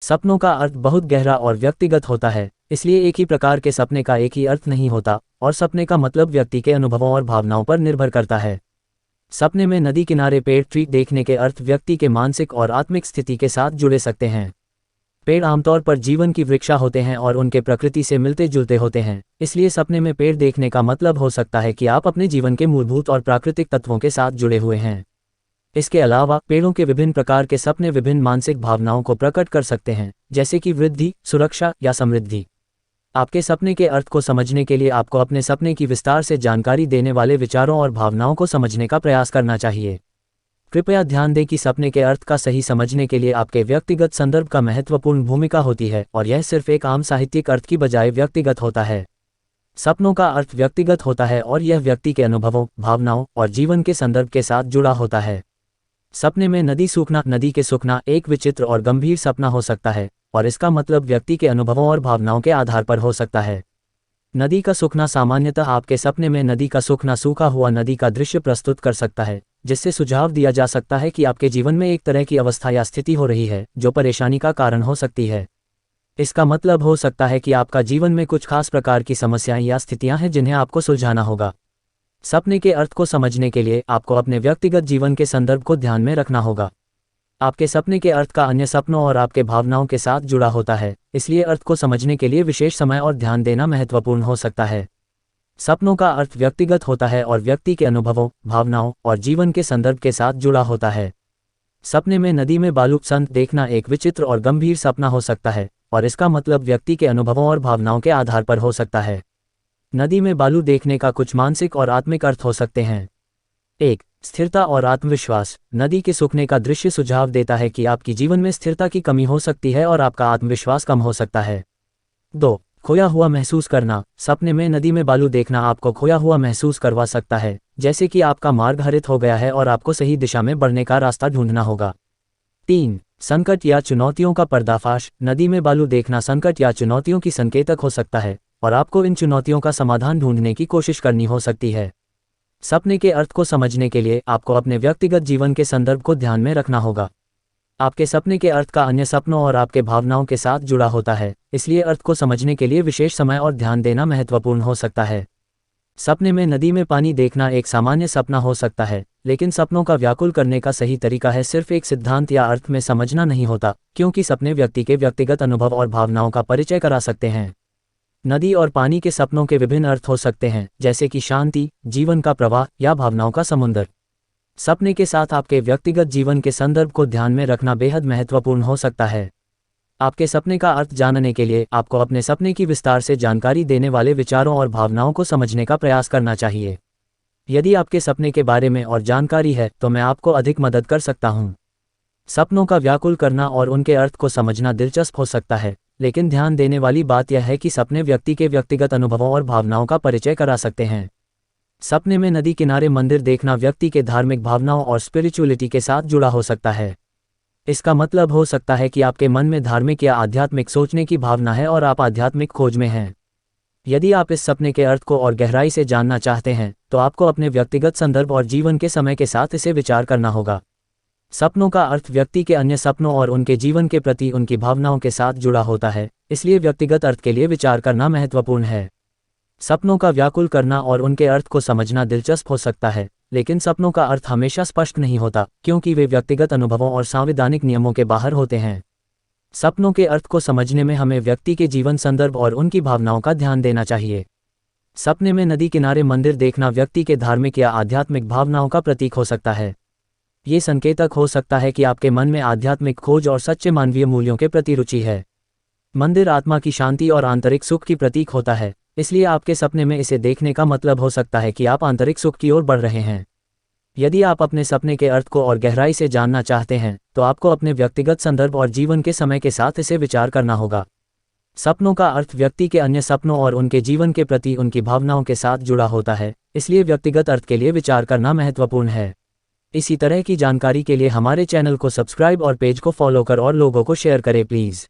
सपनों का अर्थ बहुत गहरा और व्यक्तिगत होता है, इसलिए एक ही प्रकार के सपने का एक ही अर्थ नहीं होता और सपने का मतलब व्यक्ति के अनुभवों और भावनाओं पर निर्भर करता है। सपने में नदी किनारे पेड़ ट्री देखने के अर्थ व्यक्ति के मानसिक और आत्मिक स्थिति के साथ जुड़े सकते हैं। पेड़ आमतौर पर जीवन की वृक्षा होते हैं और उनके प्रकृति से मिलते जुलते होते हैं, इसलिए सपने में पेड़ देखने का मतलब हो सकता है कि आप अपने जीवन के मूलभूत और प्राकृतिक तत्वों के साथ जुड़े हुए हैं। इसके अलावा पेड़ों के विभिन्न प्रकार के सपने विभिन्न मानसिक भावनाओं को प्रकट कर सकते हैं, जैसे कि वृद्धि, सुरक्षा या समृद्धि। आपके सपने के अर्थ को समझने के लिए आपको अपने सपने की विस्तार से जानकारी देने वाले विचारों और भावनाओं को समझने का प्रयास करना चाहिए। कृपया ध्यान दें कि सपने के अर्थ का सही समझने के लिए आपके व्यक्तिगत संदर्भ का महत्वपूर्ण भूमिका होती है और यह सिर्फ एक आम साहित्यिक अर्थ की बजाय व्यक्तिगत होता है। सपनों का अर्थ व्यक्तिगत होता है और यह व्यक्ति के अनुभवों, भावनाओं और जीवन के संदर्भ के साथ जुड़ा होता है। सपने में नदी सूखना, नदी के सूखना एक विचित्र और गंभीर सपना हो सकता है और इसका मतलब व्यक्ति के अनुभवों और भावनाओं के आधार पर हो सकता है। नदी का सूखना सामान्यतः आपके सपने में नदी का सूखना, सूखा हुआ नदी का दृश्य प्रस्तुत कर सकता है, जिससे सुझाव दिया जा सकता है कि आपके जीवन में एक तरह की अवस्था या स्थिति हो रही है जो परेशानी का कारण हो सकती है। इसका मतलब हो सकता है कि आपका जीवन में कुछ खास प्रकार की समस्याएं या स्थितियां हैं जिन्हें आपको सुलझाना होगा। सपने के अर्थ को समझने के लिए आपको अपने व्यक्तिगत जीवन के संदर्भ को ध्यान में रखना होगा। आपके सपने के अर्थ का अन्य सपनों और आपके भावनाओं के साथ जुड़ा होता है, इसलिए अर्थ को समझने के लिए विशेष समय और ध्यान देना महत्वपूर्ण हो सकता है। सपनों का अर्थ व्यक्तिगत होता है और व्यक्ति के अनुभवों, भावनाओं और जीवन के संदर्भ के साथ जुड़ा होता है। सपने में नदी में बालू संत देखना एक विचित्र और गंभीर सपना हो सकता है और इसका मतलब व्यक्ति के अनुभवों और भावनाओं के आधार पर हो सकता है। नदी में बालू देखने का कुछ मानसिक और आत्मिक अर्थ हो सकते हैं। 1. स्थिरता और आत्मविश्वास। नदी के सूखने का दृश्य सुझाव देता है कि आपकी जीवन में स्थिरता की कमी हो सकती है और आपका आत्मविश्वास कम हो सकता है। 2. खोया हुआ महसूस करना। सपने में नदी में बालू देखना आपको खोया हुआ महसूस करवा सकता है, जैसे कि आपका मार्ग हरित हो गया है और आपको सही दिशा में बढ़ने का रास्ता ढूंढना होगा। 3. संकट या चुनौतियों का पर्दाफाश। नदी में बालू देखना संकट या चुनौतियों की संकेतक हो सकता है और आपको इन चुनौतियों का समाधान ढूंढने की कोशिश करनी हो सकती है। सपने के अर्थ को समझने के लिए आपको अपने व्यक्तिगत जीवन के संदर्भ को ध्यान में रखना होगा। आपके सपने के अर्थ का अन्य सपनों और आपके भावनाओं के साथ जुड़ा होता है, इसलिए अर्थ को समझने के लिए विशेष समय और ध्यान देना महत्वपूर्ण हो सकता है। सपने में नदी में पानी देखना एक सामान्य सपना हो सकता है, लेकिन सपनों का व्याकुल करने का सही तरीका है सिर्फ एक सिद्धांत या अर्थ में समझना नहीं होता, क्योंकि सपने व्यक्ति के व्यक्तिगत अनुभव और भावनाओं का परिचय करा सकते हैं। नदी और पानी के सपनों के विभिन्न अर्थ हो सकते हैं, जैसे कि शांति, जीवन का प्रवाह या भावनाओं का समुद्र। सपने के साथ आपके व्यक्तिगत जीवन के संदर्भ को ध्यान में रखना बेहद महत्वपूर्ण हो सकता है। आपके सपने का अर्थ जानने के लिए आपको अपने सपने की विस्तार से जानकारी देने वाले विचारों और भावनाओं को समझने का प्रयास करना चाहिए। यदि आपके सपने के बारे में और जानकारी है तो मैं आपको अधिक मदद कर सकता हूँ। सपनों का व्याकुल करना और उनके अर्थ को समझना दिलचस्प हो सकता है, लेकिन ध्यान देने वाली बात यह है कि सपने व्यक्ति के व्यक्तिगत अनुभवों और भावनाओं का परिचय करा सकते हैं। सपने में नदी किनारे मंदिर देखना व्यक्ति के धार्मिक भावनाओं और स्पिरिचुअलिटी के साथ जुड़ा हो सकता है। इसका मतलब हो सकता है कि आपके मन में धार्मिक या आध्यात्मिक सोचने की भावना है और आप आध्यात्मिक खोज में हैं। यदि आप इस सपने के अर्थ को और गहराई से जानना चाहते हैं तो आपको अपने व्यक्तिगत संदर्भ और जीवन के समय के साथ इसे विचार करना होगा। सपनों का अर्थ व्यक्ति के अन्य सपनों और उनके जीवन के प्रति उनकी भावनाओं के साथ जुड़ा होता है, इसलिए व्यक्तिगत अर्थ के लिए विचार करना महत्वपूर्ण है। सपनों का व्याकुल करना और उनके अर्थ को समझना दिलचस्प हो सकता है, लेकिन सपनों का अर्थ हमेशा स्पष्ट नहीं होता, क्योंकि वे व्यक्तिगत अनुभवों और संवैधानिक नियमों के बाहर होते हैं। सपनों के अर्थ को समझने में हमें व्यक्ति के जीवन संदर्भ और उनकी भावनाओं का ध्यान देना चाहिए। सपने में नदी किनारे मंदिर देखना व्यक्ति के धार्मिक या आध्यात्मिक भावनाओं का प्रतीक हो सकता है। ये संकेतक हो सकता है कि आपके मन में आध्यात्मिक खोज और सच्चे मानवीय मूल्यों के प्रति रुचि है। मंदिर आत्मा की शांति और आंतरिक सुख की प्रतीक होता है, इसलिए आपके सपने में इसे देखने का मतलब हो सकता है कि आप आंतरिक सुख की ओर बढ़ रहे हैं। यदि आप अपने सपने के अर्थ को और गहराई से जानना चाहते हैं तो आपको अपने व्यक्तिगत संदर्भ और जीवन के समय के साथ इसे विचार करना होगा। सपनों का अर्थ व्यक्ति के अन्य सपनों और उनके जीवन के प्रति उनकी भावनाओं के साथ जुड़ा होता है, इसलिए व्यक्तिगत अर्थ के लिए विचार करना महत्वपूर्ण है। इसी तरह की जानकारी के लिए हमारे चैनल को सब्सक्राइब और पेज को फॉलो कर और लोगों को शेयर करें प्लीज़।